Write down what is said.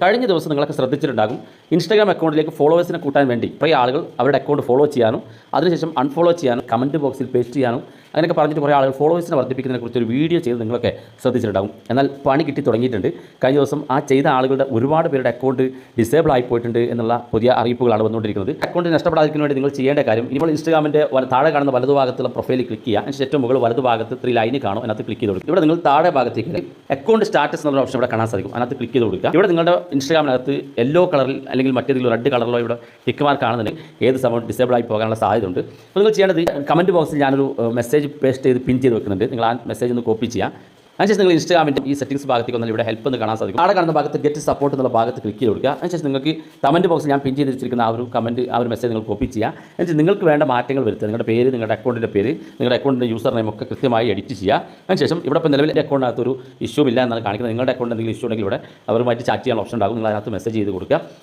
കഴിഞ്ഞ ദിവസം നിങ്ങളൊക്കെ ശ്രദ്ധിച്ചിട്ടുണ്ടാകും, ഇൻസ്റ്റാഗ്രാം അക്കൗണ്ടിലേക്ക് ഫോളോവേഴ്സിനെ കൂട്ടാൻ വേണ്ടി കുറേ ആളുകൾ അവരുടെ അക്കൗണ്ട് ഫോളോ ചെയ്യാനും അതിനുശേഷം അൺഫോളോ ചെയ്യാനും കമൻറ്റ് ബോക്സിൽ പേസ്റ്റ് ചെയ്യാനും അങ്ങനെയൊക്കെ പറഞ്ഞിട്ട് കുറേ ആളുകൾ ഫോളോവേഴ്സിനെ വർദ്ധിപ്പിക്കുന്നതിനെക്കുറിച്ച് ഒരു വീഡിയോ ചെയ്ത് നിങ്ങളൊക്കെ ശ്രദ്ധിച്ചിട്ടുണ്ടാകും. എന്നാൽ പണി കിട്ടി തുടങ്ങിയിട്ടുണ്ട്. കഴിഞ്ഞ ദിവസം ആ ചെയ്ത ആളുകളുടെ ഒരുപാട് പേരുടെ അക്കൗണ്ട് ഡിസേബിൾ ആയി പോയിട്ടുണ്ട് എന്നുള്ള പുതിയ അറിയിപ്പുകളാണ് വന്നുകൊണ്ടിരിക്കുന്നത്. അക്കൗണ്ട് നഷ്ടപ്പെടാതിരിക്കാൻ വേണ്ടി നിങ്ങൾ ചെയ്യേണ്ട കാര്യം, ഇപ്പോൾ ഇൻസ്റ്റാഗ്രാമിൻ്റെ താഴെ കാണുന്ന വലതുഭാഗത്തുള്ള പ്രൊഫൈലിൽ ക്ലിക്ക് ചെയ്യുക. അതിന് ഏറ്റവും മുകളിൽ വലതുഭാഗത്ത് 3 ലൈന് കാണും, അതിനകത്ത് ക്ലിക്ക് ചെയ്ത് കൊടുക്കുക. ഇവിടെ നിങ്ങൾ താഴെ ഭാഗത്തേക്ക് അക്കൗണ്ട് സ്റ്റാറ്റസ് എന്നുള്ള ഓപ്ഷൻ ഇവിടെ കാണാൻ സാധിക്കും, അതിനകത്ത് ക്ലിക്ക് ചെയ്ത് കൊടുക്കുക. ഇവിടെ നിങ്ങളുടെ ഇൻസ്റ്റാഗ്രാമിനകത്ത് യെല്ലോ കളറിൽ അല്ലെങ്കിൽ മറ്റേതെങ്കിലും റെഡ് കളറിലോ ഇവിടെ ടിക്ക് മാർക്ക് കാണുന്നുണ്ടെങ്കിൽ ഏത് സമയം ഡിസേബിൾ ആയി പോകാനുള്ള സാധ്യത ഉണ്ട്. അപ്പോൾ നിങ്ങൾ ചെയ്യേണ്ടത്, കമൻറ്റ് ബോക്സിൽ ഞാനൊരു മെസ്സേജ് പേസ്റ്റ് ചെയ്ത് പിൻ ചെയ്ത് വെക്കുന്നുണ്ട്. നിങ്ങൾ ആ മെസ്സേജ് ഒന്ന് കോപ്പി ചെയ്യാം. അതിനുശേഷം നിങ്ങൾ ഇൻസ്റ്റാഗ്രാമിൻ്റെ ഈ സെറ്റിംഗ്സ് ഭാഗത്തേക്ക് വന്നാൽ ഇവിടെ ഹെൽപ്പ് എന്ന് കാണാൻ സാധിക്കും. അവിടെ കാണുന്ന ഭാഗത്ത് ഗെറ്റ് സപ്പോർട്ട് എന്നുള്ള ഭാഗത്ത് ക്ലിക്ക് ചെയ്ത് കൊടുക്കുക. അതിനുശേഷം നിങ്ങൾക്ക് കമൻറ്റ് ബോക്സിൽ ഞാൻ പിൻ ചെയ്ത് വെച്ചിരിക്കുന്ന ആ ഒരു മെസ്സേജ് നിങ്ങൾ കോപ്പി ചെയ്യുക. എന്നിട്ട് നിങ്ങൾക്ക് വേണ്ട മാറ്റങ്ങൾ വരുത്തുക. നിങ്ങളുടെ പേര്, നിങ്ങളുടെ അക്കൗണ്ടിൻ്റെ പേര്, നിങ്ങളുടെ അക്കൗണ്ടിൻ്റെ യൂസർ നെയിം ഒക്കെ കൃത്യമായി എഡിറ്റ് ചെയ്യുക. അതിനുശേഷം ഇവിടെ ഇപ്പോൾ നിലവിൽ അക്കൗണ്ടിനകത്ത് ഒരു ഇഷ്യൂ ഇല്ല എന്നാണ് കാണിക്കുന്നത്. നിങ്ങളുടെ അക്കൗണ്ട് എന്തെങ്കിലും ഇഷ്യൂ ഉണ്ടെങ്കിൽ ഇവിടെ അവരുമായിട്ട് ചാറ്റ് ചെയ്യാനുള്ള ഓപ്ഷൻ ഉണ്ടാകും. നിങ്ങൾ അതിനകത്ത് മെസ്സേജ് ചെയ്ത് കൊടുക്കുക.